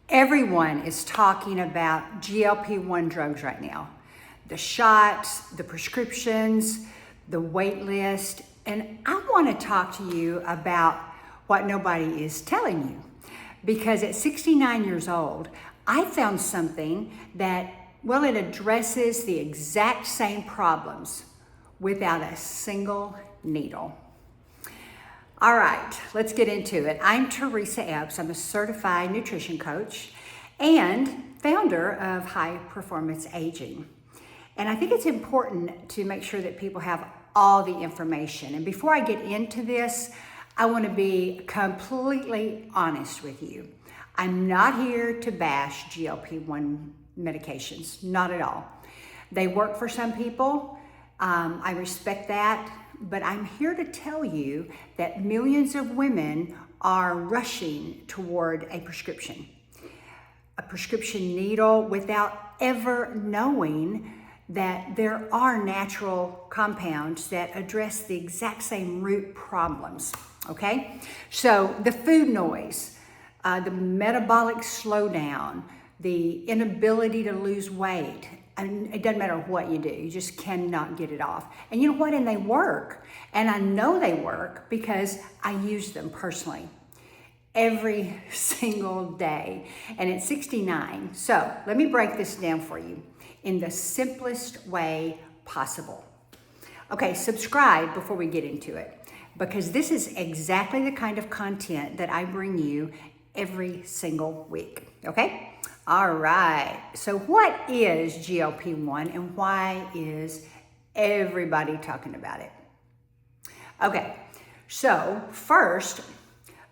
Everyone is talking about GLP-1 drugs right now. The shots, the prescriptions, the wait list. And I want to talk to you about what nobody is telling you. Because at 69 years old, I found something that, well, it addresses the exact same problems without a single needle. All right, let's get into it. I'm Teresa Epps. I'm a certified nutrition coach and founder of High Performance Aging. And I think it's important to make sure that people have all the information. And before I get into this, I want to be completely honest with you. I'm not here to bash GLP-1 medications, not at all. They work for some people. I respect that. But I'm here to tell you that millions of women are rushing toward a prescription needle without ever knowing that there are natural compounds that address the exact same root problems, okay? So the food noise, the metabolic slowdown, the inability to lose weight, and it doesn't matter what you do, you just cannot get it off. And you know what? And they work. And I know they work because I use them personally every single day. And at 69, so let me break this down for you in the simplest way possible. Okay, subscribe before we get into it, because this is exactly the kind of content that I bring you every single week, okay? All right, so what is GLP-1 and why is everybody talking about it? Okay, so first,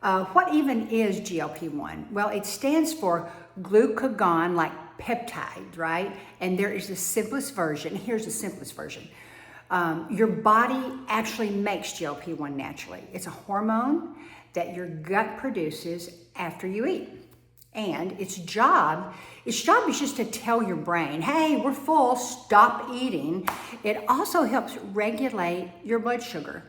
what even is GLP-1? Well, it stands for glucagon like peptide, right? And there is the simplest version. Here's the simplest version. Your body actually makes GLP-1 naturally. It's a hormone that your gut produces after you eat. And its job is just to tell your brain, hey, we're full, stop eating. It also helps regulate your blood sugar.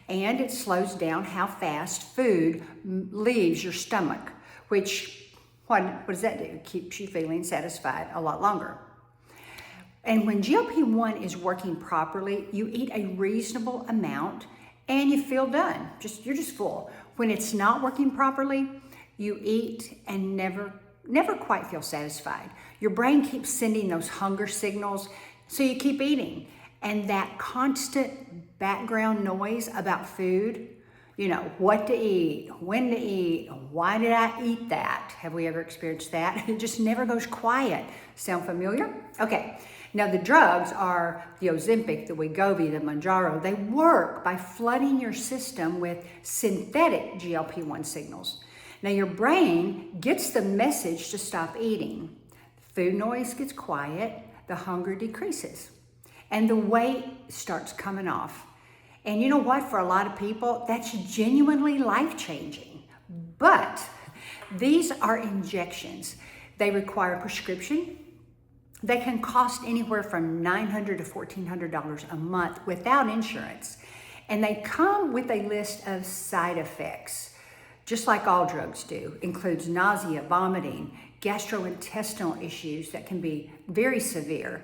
And it slows down how fast food leaves your stomach, which, what does that do? It keeps you feeling satisfied a lot longer. And when GLP-1 is working properly, you eat a reasonable amount and you feel done. You're just full. When it's not working properly, you eat and never quite feel satisfied. Your brain keeps sending those hunger signals, so you keep eating. And that constant background noise about food, you know, what to eat, when to eat, why did I eat that? Have we ever experienced that? It just never goes quiet. Sound familiar? Okay. Now the drugs are the Ozempic, the Wegovy, the Mounjaro. They work by flooding your system with synthetic GLP-1 signals. Now your brain gets the message to stop eating. Food noise gets quiet, the hunger decreases, and the weight starts coming off. And you know what? For a lot of people, that's genuinely life-changing. But these are injections. They require a prescription. They can cost anywhere from $900 to $1,400 a month without insurance. And they come with a list of side effects, just like all drugs do. Includes nausea, vomiting, gastrointestinal issues that can be very severe.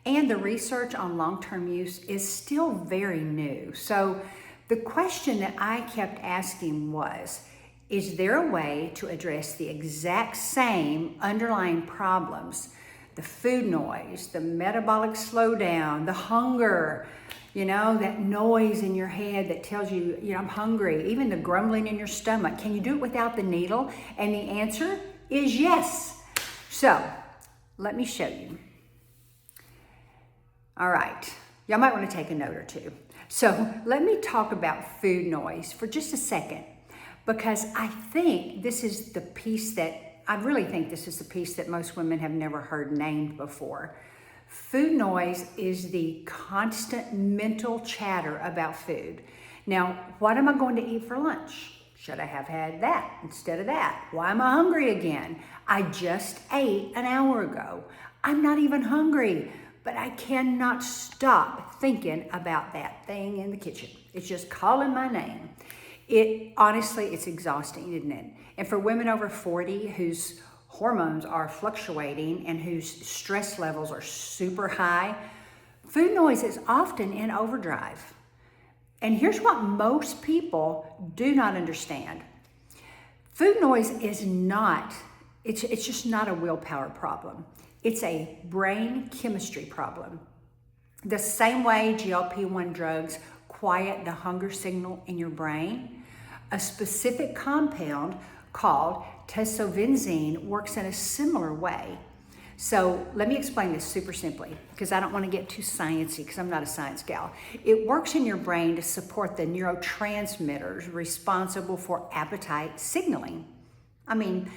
And the research on long-term use is still very new. So the question that I kept asking was, is there a way to address the exact same underlying problems? The food noise, the metabolic slowdown, the hunger, you know, that noise in your head that tells you, you know, I'm hungry, even the grumbling in your stomach. Can you do it without the needle? And the answer is yes. So let me show you. All right, y'all might want to take a note or two. So let me talk about food noise for just a second, because I think this is the piece that, I really think this is the piece that most women have never heard named before. Food noise is the constant mental chatter about food. Now, what am I going to eat for lunch? Should I have had that instead of that? Why am I hungry again? I just ate an hour ago. I'm not even hungry, but I cannot stop thinking about that thing in the kitchen. It's just calling my name. Honestly, it's exhausting, isn't it? And for women over 40 whose hormones are fluctuating and whose stress levels are super high, food noise is often in overdrive. And here's what most people do not understand. Food noise is not, it's just not a willpower problem. It's a brain chemistry problem. The same way GLP-1 drugs quiet the hunger signal in your brain, a specific compound called tesovenzine works in a similar way. So let me explain this super simply, because I don't want to get too sciencey, because I'm not a science gal. It works in your brain to support the neurotransmitters responsible for appetite signaling. I mean,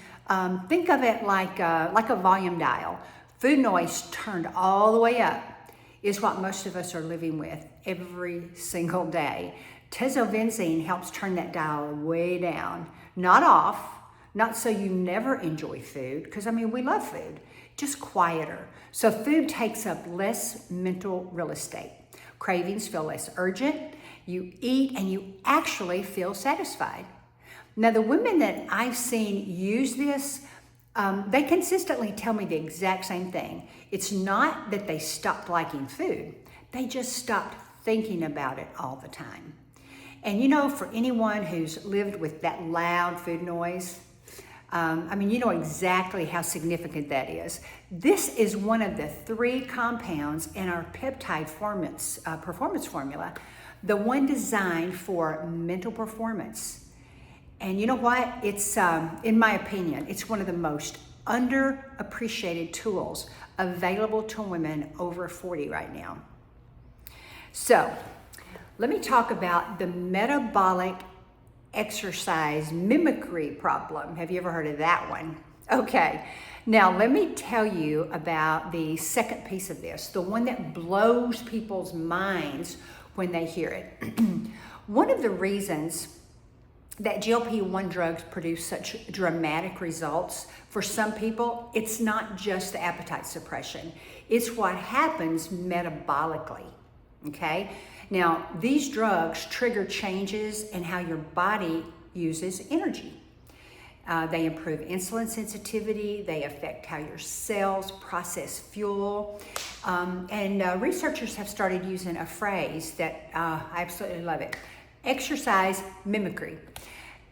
think of it like a volume dial. Food noise turned all the way up is what most of us are living with every single day. Tesovenzine helps turn that dial way down, not off, not so you never enjoy food, because I mean, we love food, just quieter. So food takes up less mental real estate. Cravings feel less urgent. You eat and you actually feel satisfied. Now, the women that I've seen use this, they consistently tell me the exact same thing. It's not that they stopped liking food. They just stopped thinking about it all the time. And you know, for anyone who's lived with that loud food noise, I mean, you know exactly how significant that is. This is one of the 3 compounds in our peptide performance formula, the one designed for mental performance. And you know what? It's, in my opinion, it's one of the most underappreciated tools available to women over 40 right now. So, let me talk about the metabolic exercise mimicry problem. Have you ever heard of that one? Okay, now let me tell you about the second piece of this, the one that blows people's minds when they hear it. One of the reasons that GLP-1 drugs produce such dramatic results for some people, it's not just the appetite suppression. It's what happens metabolically, okay? Now, these drugs trigger changes in how your body uses energy. They improve insulin sensitivity, they affect how your cells process fuel, and researchers have started using a phrase that I absolutely love it, exercise mimicry.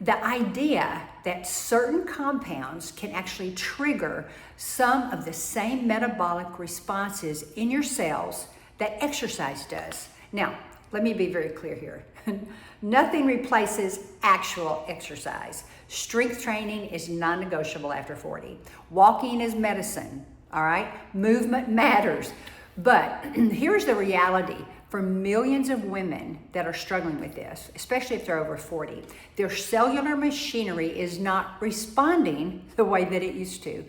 The idea that certain compounds can actually trigger some of the same metabolic responses in your cells that exercise does. Now, let me be very clear here. Nothing replaces actual exercise. Strength training is non-negotiable after 40. Walking is medicine, all right? Movement matters. But here's the reality. For millions of women that are struggling with this, especially if they're over 40, their cellular machinery is not responding the way that it used to,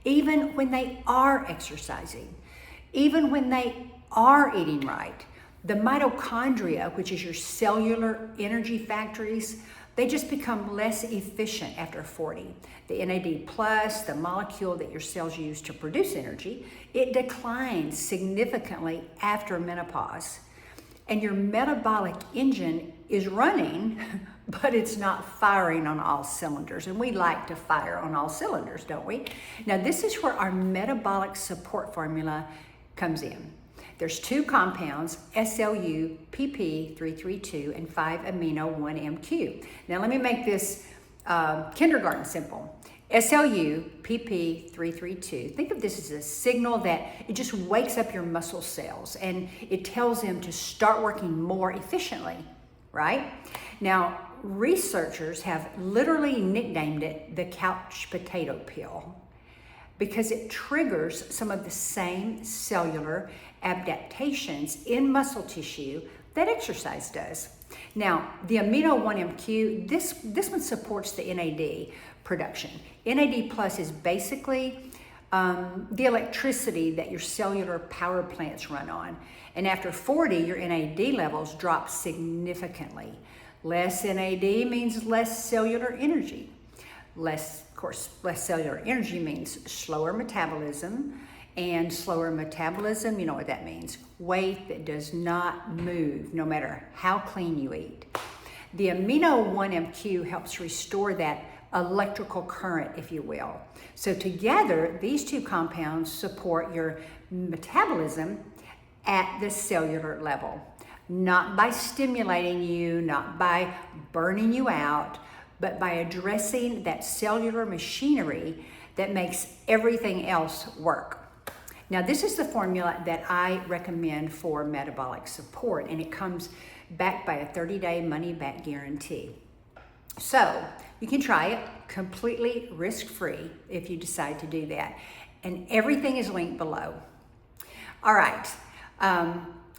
even when they are exercising, even when they are eating right. The mitochondria, which is your cellular energy factories, they just become less efficient after 40. The NAD+, the molecule that your cells use to produce energy, it declines significantly after menopause. And your metabolic engine is running, but it's not firing on all cylinders. And we like to fire on all cylinders, don't we? Now, this is where our metabolic support formula comes in. There's 2 compounds, SLU, PP332, and 5-amino-1-MQ. Now let me make this kindergarten simple. SLU, PP332, think of this as a signal that it just wakes up your muscle cells and it tells them to start working more efficiently, right? Now, researchers have literally nicknamed it the couch potato pill, because it triggers some of the same cellular adaptations in muscle tissue that exercise does. Now, the amino 1-MQ, this one supports the NAD production. NAD plus is basically the electricity that your cellular power plants run on. And after 40, your NAD levels drop significantly. Less NAD means less cellular energy. Less cellular energy means slower metabolism, and slower metabolism, you know what that means, weight that does not move no matter how clean you eat. The amino 1-MQ helps restore that electrical current, if you will. So together, these two compounds support your metabolism at the cellular level, not by stimulating you, not by burning you out, but by addressing that cellular machinery that makes everything else work. Now, this is the formula that I recommend for metabolic support, and it comes backed by a 30-day money-back guarantee. So you can try it completely risk-free if you decide to do that. And everything is linked below. All right,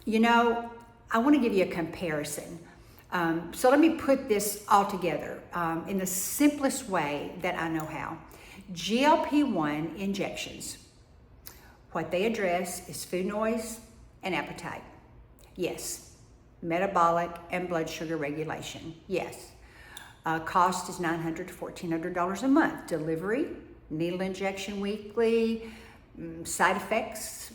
you know, I want to give you a comparison. So let me put this all together in the simplest way that I know how. GLP-1 injections, what they address is food noise and appetite. Yes. Metabolic and blood sugar regulation. Yes. Cost is $900 to $1,400 a month. Delivery, needle injection weekly, side effects,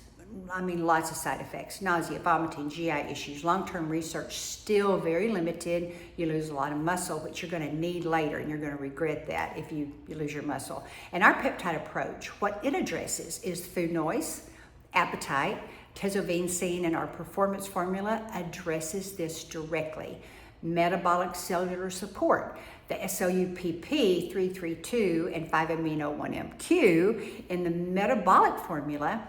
lots of side effects, nausea, vomiting, GI issues, long-term research, still very limited. You lose a lot of muscle, which you're gonna need later, and you're gonna regret that if you lose your muscle. And our peptide approach, what it addresses is food noise, appetite. Tezovincine in our performance formula addresses this directly. Metabolic cellular support, the SLUPP 332 and 5-amino-1-MQ in the metabolic formula,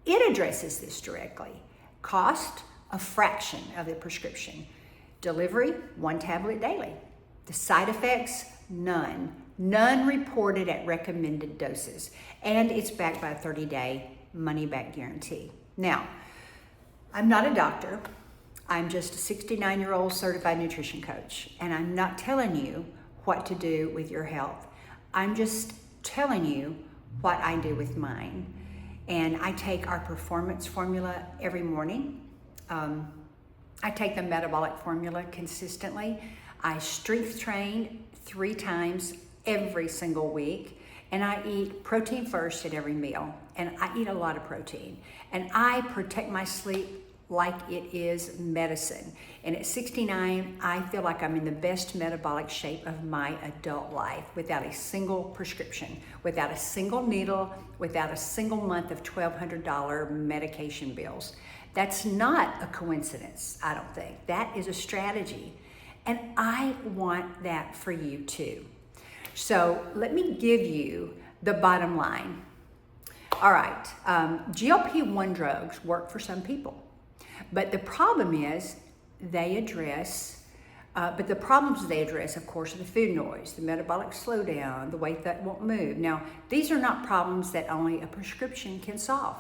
it addresses this directly. Cost, a fraction of the prescription. Delivery, 1 tablet daily. The side effects, none. None reported at recommended doses. And it's backed by a 30-day money-back guarantee. Now, I'm not a doctor. I'm just a 69-year-old certified nutrition coach. And I'm not telling you what to do with your health. I'm just telling you what I do with mine. And I take our performance formula every morning. I take the metabolic formula consistently. I strength train 3 times every single week. And I eat protein first at every meal. And I eat a lot of protein. And I protect my sleep like it is medicine. And at 69, I feel like I'm in the best metabolic shape of my adult life without a single prescription, without a single needle, without a single month of $1,200 medication bills. That's not a coincidence, I don't think. That is a strategy. And I want that for you too. So let me give you the bottom line. All right, GLP-1 drugs work for some people. But the problem is they address, the problems they address, of course, are the food noise, the metabolic slowdown, the weight that won't move. Now, these are not problems that only a prescription can solve.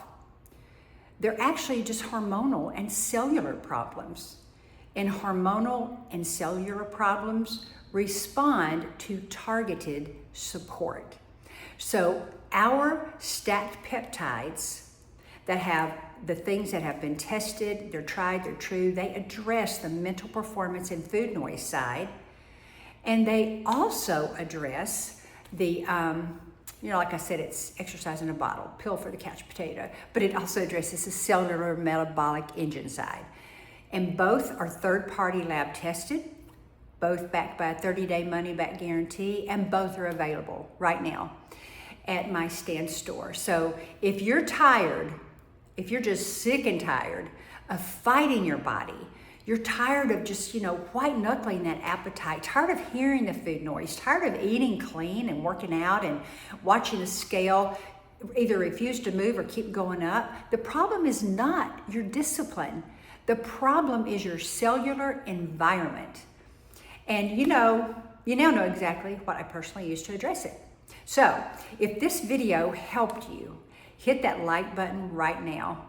They're actually just hormonal and cellular problems. And hormonal and cellular problems respond to targeted support. So our stacked peptides that have the things that have been tested, they're tried, they're true, they address the mental performance and food noise side. And they also address the, like I said, it's exercise in a bottle, pill for the couch potato, but it also addresses the cellular metabolic engine side. And both are third-party lab tested, both backed by a 30-day money-back guarantee, and both are available right now at my Stand store. So if you're tired, if you're just sick and tired of fighting your body, you're tired of just, white knuckling that appetite, tired of hearing the food noise, tired of eating clean and working out and watching the scale either refuse to move or keep going up, the problem is not your discipline. The problem is your cellular environment. And you now know exactly what I personally use to address it. So if this video helped you, hit that like button right now.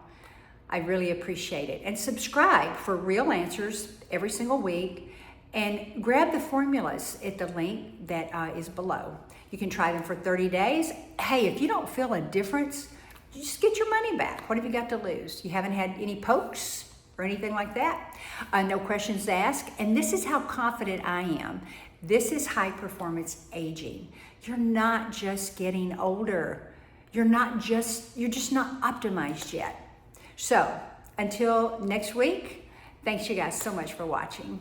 I really appreciate it. And subscribe for real answers every single week. And grab the formulas at the link that is below. You can try them for 30 days. Hey, if you don't feel a difference, just get your money back. What have you got to lose? You haven't had any pokes or anything like that? No questions asked. And this is how confident I am. This is high performance aging. You're not just getting older. You're just not optimized yet. So until next week, thanks you guys so much for watching.